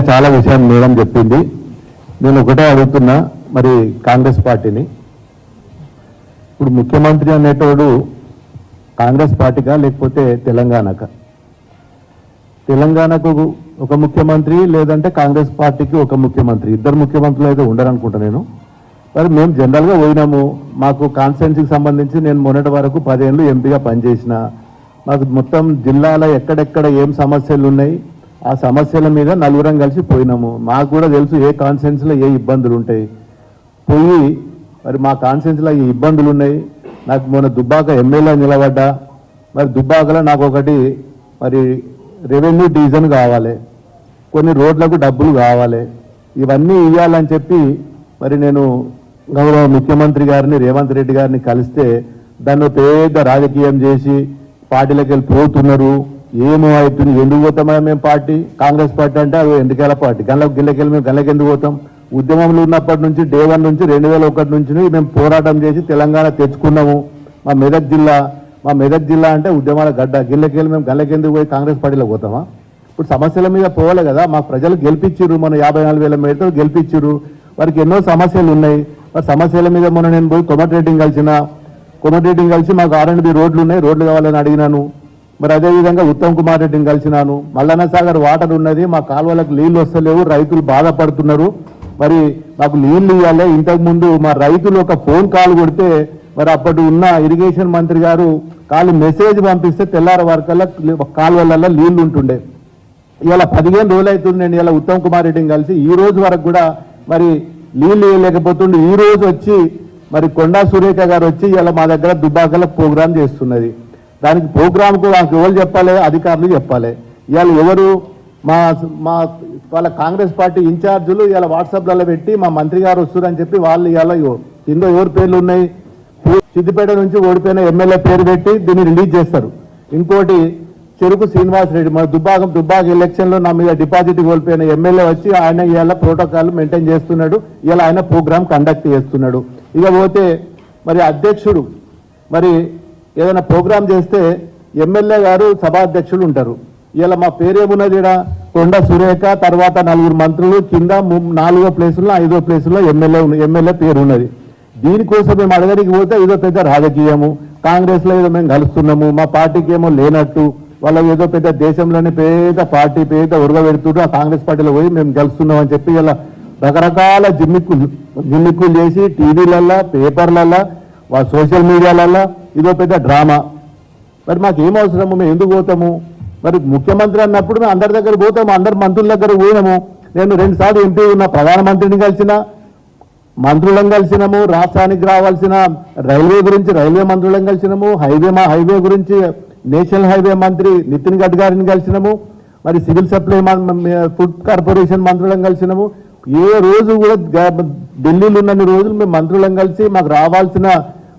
చాలా విషయం మేడం చెప్పింది. నేను ఒకటే అడుగుతున్నా, మరి కాంగ్రెస్ పార్టీని, ఇప్పుడు ముఖ్యమంత్రి అనేటోడు కాంగ్రెస్ పార్టీగా లేకపోతే తెలంగాణక? తెలంగాణకు ఒక ముఖ్యమంత్రి, లేదంటే కాంగ్రెస్ పార్టీకి ఒక ముఖ్యమంత్రి, ఇద్దరు ముఖ్యమంత్రులు అయితే ఉండరనుకుంటా నేను. మరి మేము జనరల్గా పోయినాము, మాకు కాన్స్టిట్యున్సీకి సంబంధించి నేను మొన్నటి వరకు 10 ఏళ్ళు ఎంపీగా పనిచేసిన, మాకు మొత్తం జిల్లాలో ఎక్కడెక్కడ ఏం సమస్యలు ఉన్నాయి ఆ సమస్యల మీద నలుగురం కలిసి పోయినాము. మాకు కూడా తెలుసు ఏ కాన్స్టిట్యున్సీలో ఏ ఇబ్బందులు ఉంటాయి. పోయి మరి మా కాన్స్టిట్యున్సీలో ఈ ఇబ్బందులు ఉన్నాయి. నాకు మొన్న దుబ్బాక ఎమ్మెల్యే నిలబడ్డా, మరి దుబ్బాకలో నాకు ఒకటి మరి రెవెన్యూ డివిజన్ కావాలి, కొన్ని రోడ్లకు డబ్బులు కావాలి, ఇవన్నీ ఇవ్వాలని చెప్పి మరి నేను గౌరవ ముఖ్యమంత్రి గారిని రేవంత్ రెడ్డి గారిని కలిస్తే దాన్ని పెద్ద రాజకీయం చేసి పార్టీలకు వెళ్ళి పోతున్నారు. ఏమో అవుతుంది, ఎందుకు పోతామా మేము పార్టీ? కాంగ్రెస్ పార్టీ అంటే అది ఎండుకేల పార్టీ, గిల్లకెళ్ళి మేము గల్లకి ఎందుకు పోతాం? ఉద్యమంలో ఉన్నప్పటి నుంచి డే 1 నుంచి 2001 నుంచి మేము పోరాటం చేసి తెలంగాణ తెచ్చుకున్నాము. మా మెదక్ జిల్లా అంటే ఉద్యమాల గడ్డ, గిల్లకెళ్ళి మేము గల్లకెందుకు పోయి కాంగ్రెస్ పార్టీలో పోతామా? ఇప్పుడు సమస్యల మీద పోవాలి కదా, మాకు ప్రజలు గెలిపించారు, మన 54,000 మేరతో గెలిపించారు. వారికి ఎన్నో సమస్యలు ఉన్నాయి. మరి సమస్యల మీద మొన్న నేను పోయి కోమటిరెడ్డిని కలిసి మాకు R&B రోడ్లు ఉన్నాయి, రోడ్లు కావాలని అడిగినాను. మరి అదేవిధంగా ఉత్తమ్ కుమార్ రెడ్డిని కలిసినాను. మల్లన్న సాగర్ వాటర్ ఉన్నది, మా కాలువలకు నీళ్లు వస్తలేవు, రైతులు బాధపడుతున్నారు, మరి మాకు నీళ్లు ఇవ్వాలి. ఇంతకుముందు మా రైతులు ఒక ఫోన్ కాల్ కొడితే మరి అప్పటి ఉన్న ఇరిగేషన్ మంత్రి గారు మెసేజ్ పంపిస్తే తెల్లార వరకల్లా కాలువలలో నీళ్లు ఉంటుండే. ఇవాళ 15 రోజులు అవుతుంది నేను ఇలా ఉత్తమ్ కుమార్ రెడ్డిని కలిసి, ఈ రోజు వరకు కూడా మరి నీళ్లు వేయలేకపోతుండే. ఈ రోజు వచ్చి మరి కొండా సురేఖ గారు వచ్చి ఇలా మా దగ్గర దుబ్బాకలో ప్రోగ్రాం చేస్తున్నది. దానికి ప్రోగ్రాంకు నాకు ఎవరు చెప్పాలి? అధికారులు చెప్పాలి. ఇవాళ ఎవరు వాళ్ళ కాంగ్రెస్ పార్టీ ఇన్ఛార్జీలు ఇలా వాట్సాప్లలో పెట్టి మా మంత్రి గారు వస్తున్నారని చెప్పి వాళ్ళు ఇవాళ కింద ఎవరి పేర్లు ఉన్నాయి, సిద్దిపేట నుంచి ఓడిపోయిన ఎమ్మెల్యే పేరు పెట్టి దీన్ని రిలీజ్ చేస్తారు. ఇంకోటి చెరుకు శ్రీనివాస్ రెడ్డి, మన దుబ్బాక ఎలక్షన్లో నా మీద డిపాజిట్ కోల్పోయిన ఎమ్మెల్యే వచ్చి ఆయన ఇవాళ ప్రోటోకాల్ మెయింటైన్ చేస్తున్నాడు, ఇలా ఆయన ప్రోగ్రామ్ కండక్ట్ చేస్తున్నాడు. ఇక పోతే మరి అధ్యక్షుడు మరి ఏదైనా ప్రోగ్రాం చేస్తే ఎమ్మెల్యే గారు సభాధ్యక్షులు ఉంటారు. ఇలా మా పేరేమున్నది, ఇక్కడ కొండ సురేఖ, తర్వాత 4 మంత్రులు, కింద 4వ ప్లేసుల్లో 5వ ప్లేసుల్లో ఎమ్మెల్యే పేరు ఉన్నది. దీనికోసం మేము అడగడానికి పోతే ఏదో పెద్ద రాజకీయము, కాంగ్రెస్లో ఏదో మేము కలుస్తున్నాము, మా పార్టీకి ఏమో లేనట్టు, వాళ్ళ ఏదో పెద్ద దేశంలోనే పెద్ద పార్టీ పెద్ద ఉరగబెడుతుంటూ ఆ కాంగ్రెస్ పార్టీలో పోయి మేము గెలుస్తున్నాం అని చెప్పి ఇలా రకరకాల జిమ్మిక్కులు చేసి టీవీలల్లో, పేపర్లల్లో, సోషల్ మీడియాలల్లో ఇదో పెద్ద డ్రామా. మరి మాకు ఏం అవసరము? మేము ఎందుకు పోతాము? మరి ముఖ్యమంత్రి అన్నప్పుడు మేము అందరి దగ్గర పోతాము, అందరు మంత్రుల దగ్గర పోయినాము. నేను 2 సార్లు ఎంపీ ఉన్న ప్రధానమంత్రిని కలిసిన, మంత్రులను కలిసినాము, రాష్ట్రానికి రావాల్సిన రైల్వే గురించి రైల్వే మంత్రులను కలిసినాము, హైవే గురించి నేషనల్ హైవే మంత్రి నితిన్ గడ్కరీని కలిసినాము, మరి సివిల్ సప్లై ఫుడ్ కార్పొరేషన్ మంత్రులను కలిసినాము. ఏ రోజు కూడా ఢిల్లీలో ఉన్నన్ని రోజులు మేము మంత్రులను కలిసి మాకు రావాల్సిన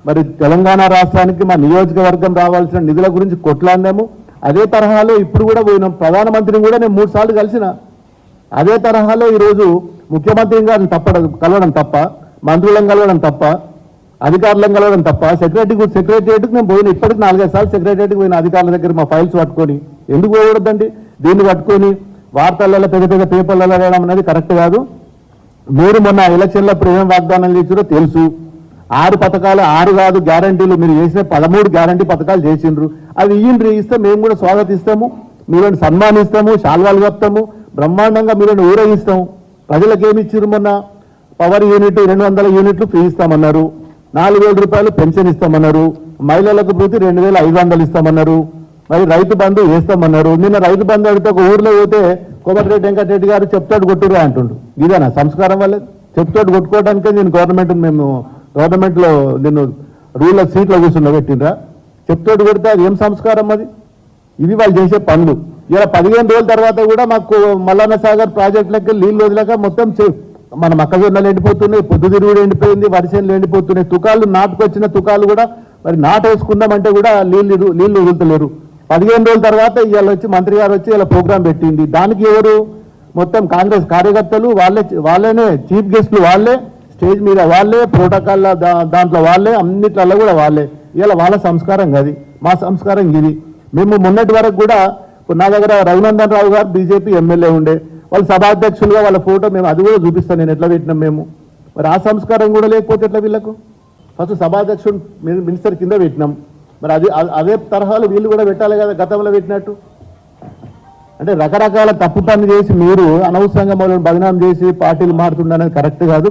మరి తెలంగాణ రాష్ట్రానికి మా నియోజకవర్గం రావాల్సిన నిధుల గురించి కొట్లాడినాము. అదే తరహాలో ఇప్పుడు కూడా పోయినాం. ప్రధానమంత్రిని కూడా నేను 3 సార్లు కలిసిన. అదే తరహాలో ఈరోజు ముఖ్యమంత్రి గారిని కలవడం తప్ప, మంత్రులను కలవడం తప్ప, అధికారులను కలవడం తప్ప, సెక్రటరియట్కి నేను పోయిన, ఇప్పటికి 4-5 సార్లు సెక్రటరియట్కి పోయిన అధికారుల దగ్గర మా ఫైల్స్ పట్టుకొని. ఎందుకు పోకూడదండి? దీన్ని పట్టుకొని వార్తలలో పెద్ద పేపర్లలో వేయడం అనేది కరెక్ట్ కాదు. మీరు మొన్న ఎలక్షన్లప్పుడు ఏం వాగ్దానాలు చేసారో తెలుసు. 6 పథకాలు, 6 కాదు గ్యారంటీలు, మీరు చేసిన 13 గ్యారంటీ పథకాలు చేసిండ్రు. అవి ఇస్తే మేము కూడా స్వాగతిస్తాము, మీరని సన్మానిస్తాము, శాల్వాలు కప్తాము, బ్రహ్మాండంగా మీరని ఊరేగిస్తాము. ప్రజలకు ఏమి ఇచ్చారు? మొన్న పవర్ యూనిట్ 200 యూనిట్లు ఫ్రీ ఇస్తామన్నారు, 4,000 రూపాయలు పెన్షన్ ఇస్తామన్నారు, మహిళలకు ప్రతి 2,500 ఇస్తామన్నారు, మరి రైతు బంధు వేస్తామన్నారు. నిన్న రైతు బంధు అడిగితే ఒక ఊర్లో పోతే కోమటిరెడ్డి వెంకటరెడ్డి గారు చెప్తాడు కొట్టురా అంటుండు. ఇదేనా సంస్కారం? వల్లే చెప్తాడు కొట్టుకోవడానికే నేను గవర్నమెంట్లో నిన్ను రూల్ సీట్లో కూర్చున్న పెట్టిండ్రా? చెప్తాడు కొడితే అది ఏం సంస్కారం? అది ఇవి వాళ్ళు చేసే పనులు. ఇలా 15 రోజుల తర్వాత కూడా మాకు మల్లన్న సాగర్ ప్రాజెక్టులకి నీళ్ళు వదిలేక మొత్తం మన మొక్కజొన్నలు ఎండిపోతున్నాయి, పొద్దుతిరుగుడు ఎండిపోయింది, వరిసేనులు ఎండిపోతున్నాయి, తుకాలు నాటుకొచ్చిన తుకాలు కూడా మరి నాటేసుకుందామంటే కూడా నీళ్లు వదులుతలేరు. 15 రోజుల తర్వాత ఇవాళ వచ్చి మంత్రి గారు వచ్చి ఇలా ప్రోగ్రాం పెట్టింది. దానికి ఎవరు? మొత్తం కాంగ్రెస్ కార్యకర్తలు, వాళ్ళనే చీఫ్ గెస్ట్లు, వాళ్ళే స్టేజ్ మీద, వాళ్ళే ప్రోటోకాల్ దాంట్లో వాళ్ళే, అన్నిట్లలో కూడా వాళ్ళే. ఇలా వాళ్ళ సంస్కారం అది, మా సంస్కారం ఇది. మేము మొన్నటి వరకు కూడా నా దగ్గర రఘునందన్ రావు గారు బీజేపీ ఎమ్మెల్యే ఉండే, వాళ్ళు సభాధ్యక్షులుగా వాళ్ళ ఫోటో మేము అది కూడా చూపిస్తాను నేను ఎట్లా పెట్టినాం మేము. మరి ఆ సంస్కారం కూడా లేకపోతే ఎట్లా వీళ్ళకు? ఫస్ట్ సభాధ్యక్షుడు మినిస్టర్ కింద పెట్టినాం, మరి అదే తరహాలో వీళ్ళు కూడా పెట్టాలి కదా గతంలో పెట్టినట్టు. అంటే రకరకాల తప్పు పని చేసి మీరు అనవసరంగా మొదలు బదనాం చేసి పార్టీలు మారుతుండనేది కరెక్ట్ కాదు.